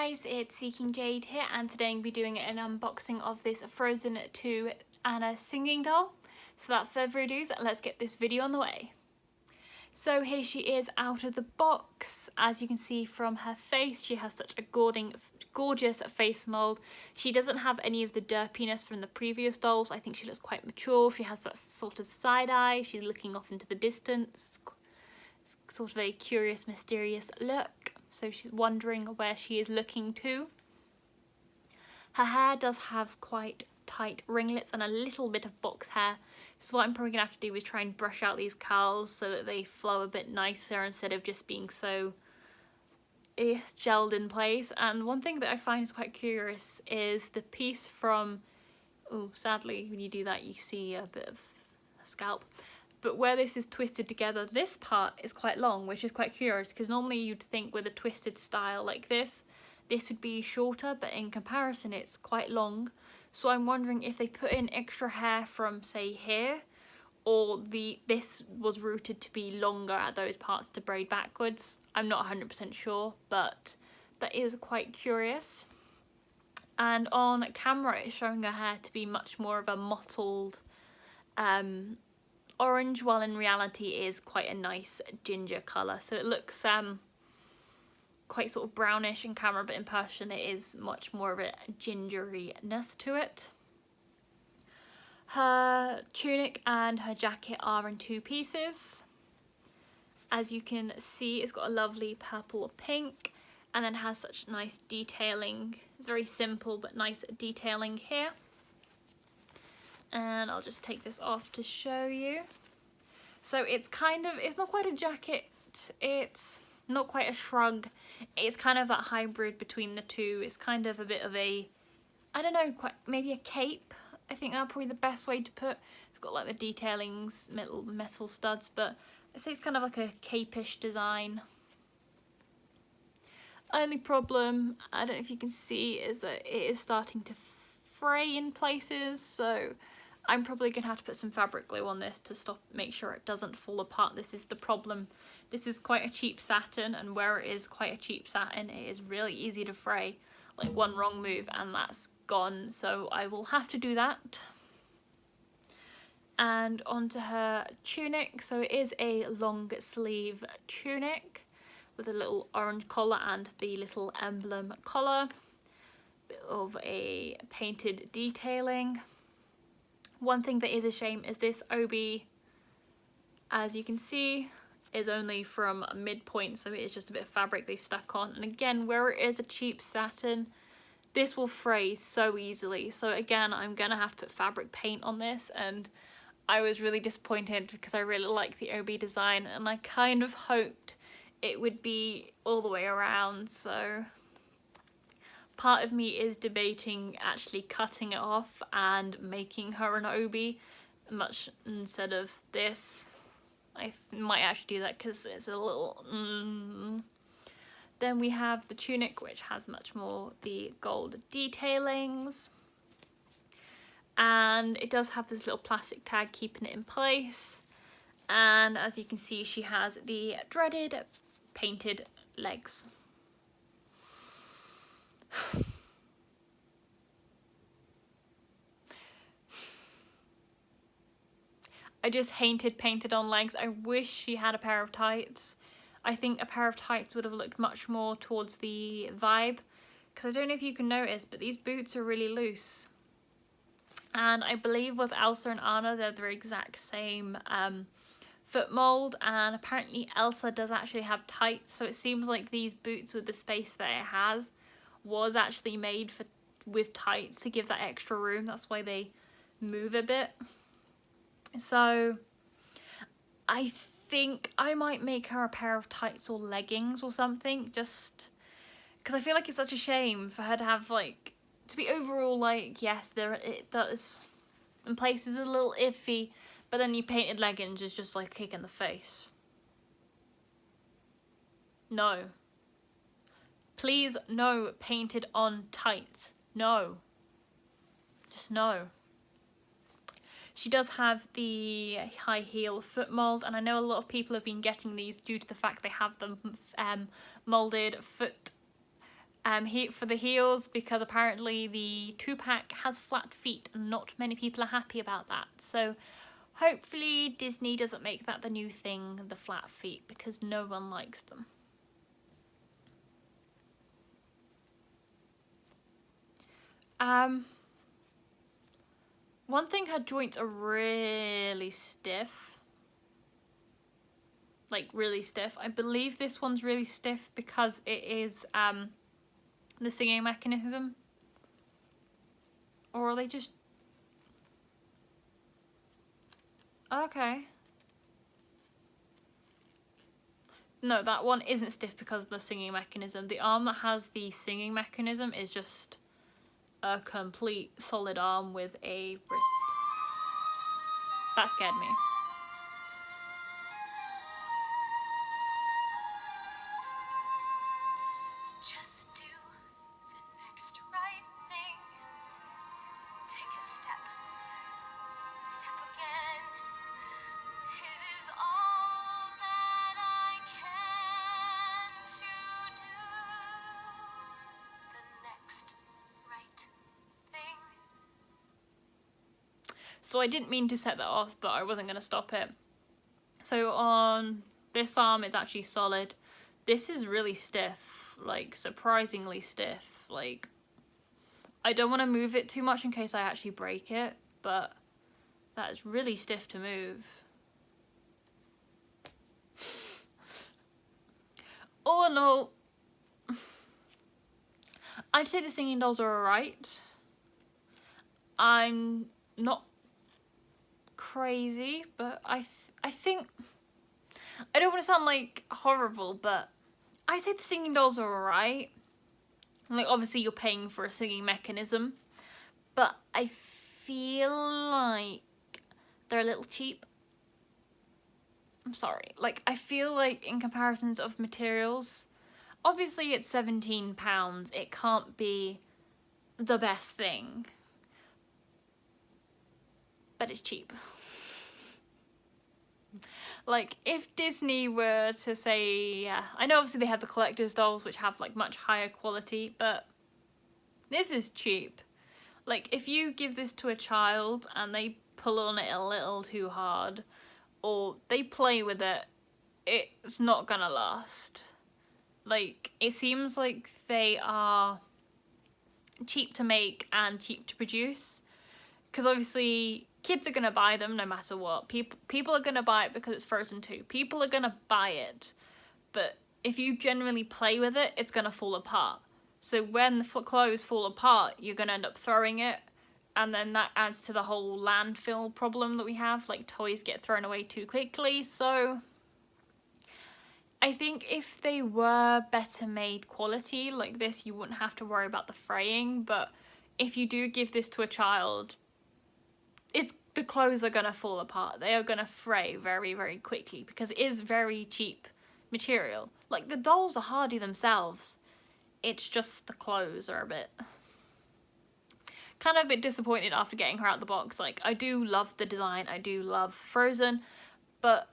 guys, it's Seeking Jade here, and today I'm going to be doing an unboxing of this Frozen 2 Anna singing doll. So without further ado, let's get this video on the way. So here she is out of the box. As you can see from her face, she has such a gorgeous face mould. She doesn't have any of the derpiness from the previous dolls. I think she looks quite mature. She has that sort of side eye. She's looking off into the distance. It's sort of a curious, mysterious look. So she's wondering where she is looking to. Her hair does have quite tight ringlets and a little bit of box hair. So what I'm probably going to have to do is try and brush out these curls so that they flow a bit nicer instead of just being so gelled in place. And one thing that I find is quite curious is the piece from, oh sadly when you do that you see a bit of a scalp. But where this is twisted together, this part is quite long, which is quite curious because normally you'd think with a twisted style like this would be shorter, but in comparison it's quite long. So I'm wondering if they put in extra hair from say here, or this was routed to be longer at those parts to braid backwards. I'm not 100% sure, but that is quite curious. And on camera it's showing her hair to be much more of a mottled orange, while in reality it is quite a nice ginger colour. So it looks quite sort of brownish in camera, but in person it is much more of a gingeriness to it. Her tunic and her jacket are in two pieces. As you can see, it's got a lovely purple pink, and then has such nice detailing. It's very simple but nice detailing here. And I'll just take this off to show you. So it's not quite a jacket, it's not quite a shrug, it's kind of that hybrid between the two. It's kind of a bit of a, I don't know, quite maybe a cape. I think that's probably the best way to put. It's got like the detailings, metal studs, but I'd say it's kind of like a cape-ish design. Only problem, I don't know if you can see, is that it is starting to fray in places, so I'm probably going to have to put some fabric glue on this to make sure it doesn't fall apart. This is the problem. This is quite a cheap satin, and where it is quite a cheap satin, it is really easy to fray. Like one wrong move and that's gone, so I will have to do that. And onto her tunic. So it is a long sleeve tunic with a little orange collar and the little emblem collar. Bit of a painted detailing. One thing that is a shame is this obi, as you can see, is only from midpoint, so it is just a bit of fabric they've stuck on. And again, where it is a cheap satin, this will fray so easily. So again, I'm gonna have to put fabric paint on this, and I was really disappointed because I really like the obi design and I kind of hoped it would be all the way around. So part of me is debating actually cutting it off and making her an obi much instead of this. I might actually do that because it's a little Then we have the tunic, which has much more the gold detailings, and it does have this little plastic tag keeping it in place. And as you can see, she has the dreaded painted legs. I just hated painted on legs. I wish she had a pair of tights. I think a pair of tights would have looked much more towards the vibe, because I don't know if you can notice, but these boots are really loose. And I believe with Elsa and Anna, they're the exact same foot mold, and apparently Elsa does actually have tights, so it seems like these boots with the space that it has was actually made with tights to give that extra room. That's why they move a bit. So I think I might make her a pair of tights or leggings or something, just because I feel like it's such a shame for her to have, like, to be overall like, yes, it does in places a little iffy, but then you painted leggings is just like a kick in the face. No. Please, no painted on tights. No. Just no. She does have the high heel foot mold, and I know a lot of people have been getting these due to the fact they have the moulded foot For the heels, because apparently the 2-pack has flat feet and not many people are happy about that. So hopefully Disney doesn't make that the new thing, the flat feet, because no one likes them. One thing, her joints are really stiff. Like really stiff. I believe this one's really stiff because it is the singing mechanism. Or are they just... Okay. No, that one isn't stiff because of the singing mechanism. The arm that has the singing mechanism is just a complete solid arm with a wrist. That scared me. Just do the next right thing. Take a step. Step again. It is all that I can to do the next right thing. So I didn't mean to set that off, but I wasn't going to stop it. So on this arm, it's actually solid. This is really stiff, like surprisingly stiff. Like, I don't want to move it too much in case I actually break it, but that is really stiff to move. All in all, I'd say the singing dolls are alright. I'm not crazy, but I think, I don't want to sound like horrible, but I say the singing dolls are alright. Like, obviously you're paying for a singing mechanism, but I feel like they're a little cheap. I'm sorry. Like, I feel like in comparisons of materials, obviously it's £17. It can't be the best thing, but it's cheap. Like, if Disney were to say, yeah, I know obviously they have the collector's dolls which have like much higher quality, but this is cheap. Like, if you give this to a child and they pull on it a little too hard, or they play with it, it's not gonna last. Like, it seems like they are cheap to make and cheap to produce, because obviously kids are gonna buy them no matter what. People are gonna buy it because it's Frozen 2. People are gonna buy it, but if you generally play with it, it's gonna fall apart. So when the clothes fall apart, you're gonna end up throwing it, and then that adds to the whole landfill problem that we have. Like, toys get thrown away too quickly. So I think if they were better made quality like this, you wouldn't have to worry about the fraying. But if you do give this to a child, the clothes are gonna fall apart. They are gonna fray very, very quickly because it is very cheap material. Like, the dolls are hardy themselves. It's just the clothes are a bit... kind of a bit disappointed after getting her out of the box. Like, I do love the design, I do love Frozen, but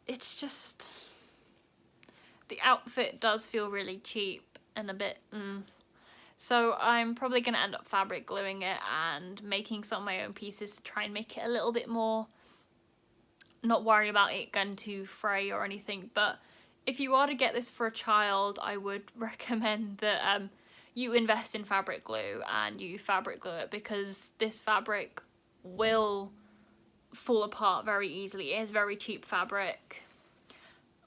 it's just... the outfit does feel really cheap and a bit... So I'm probably going to end up fabric gluing it and making some of my own pieces to try and make it a little bit more... not worry about it going to fray or anything. But if you are to get this for a child, I would recommend that you invest in fabric glue and you fabric glue it, because this fabric will fall apart very easily. It is very cheap fabric.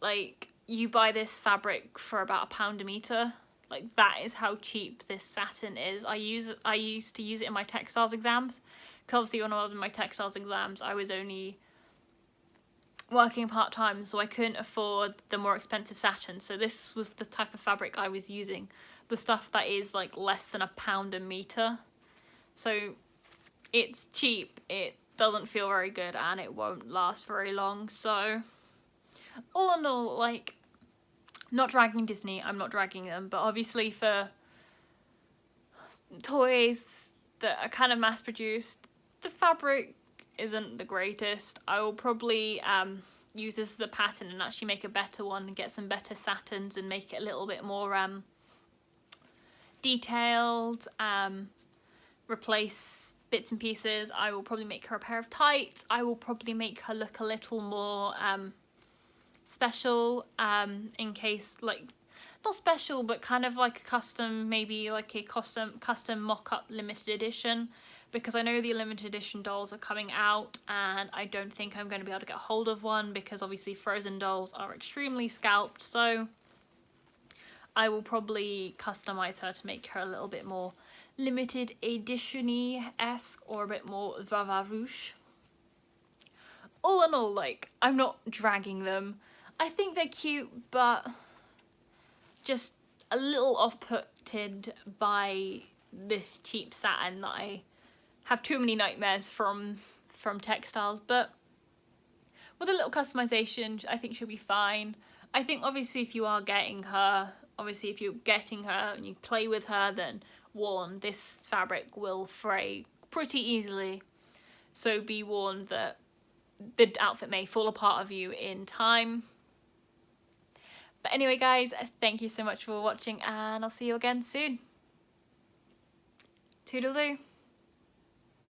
Like, you buy this fabric for about £1 a metre. Like, that is how cheap this satin is. I used to use it in my textiles exams, because obviously when I was in my textiles exams I was only working part-time, so I couldn't afford the more expensive satin. So this was the type of fabric I was using, the stuff that is like less than £1 a metre. So it's cheap, it doesn't feel very good, and it won't last very long. So all in all, like, not dragging Disney, I'm not dragging them, but obviously for toys that are kind of mass-produced, the fabric isn't the greatest. I will probably use this as a pattern and actually make a better one and get some better satins and make it a little bit more detailed, replace bits and pieces. I will probably make her a pair of tights. I will probably make her look a little more special, in case, like, not special, but kind of like a custom, maybe like a custom mock-up limited edition, because I know the limited edition dolls are coming out and I don't think I'm going to be able to get hold of one, because obviously Frozen dolls are extremely scalped. So I will probably customize her to make her a little bit more limited edition-y-esque, or a bit more vavarouche. All in all, like, I'm not dragging them. I think they're cute, but just a little off-putted by this cheap satin that I have too many nightmares from textiles. But with a little customization, I think she'll be fine. I think obviously if you are getting her, obviously if you're getting her and you play with her, then warned, this fabric will fray pretty easily. So be warned that the outfit may fall apart of you in time. But anyway guys, thank you so much for watching and I'll see you again soon. Toodaloo.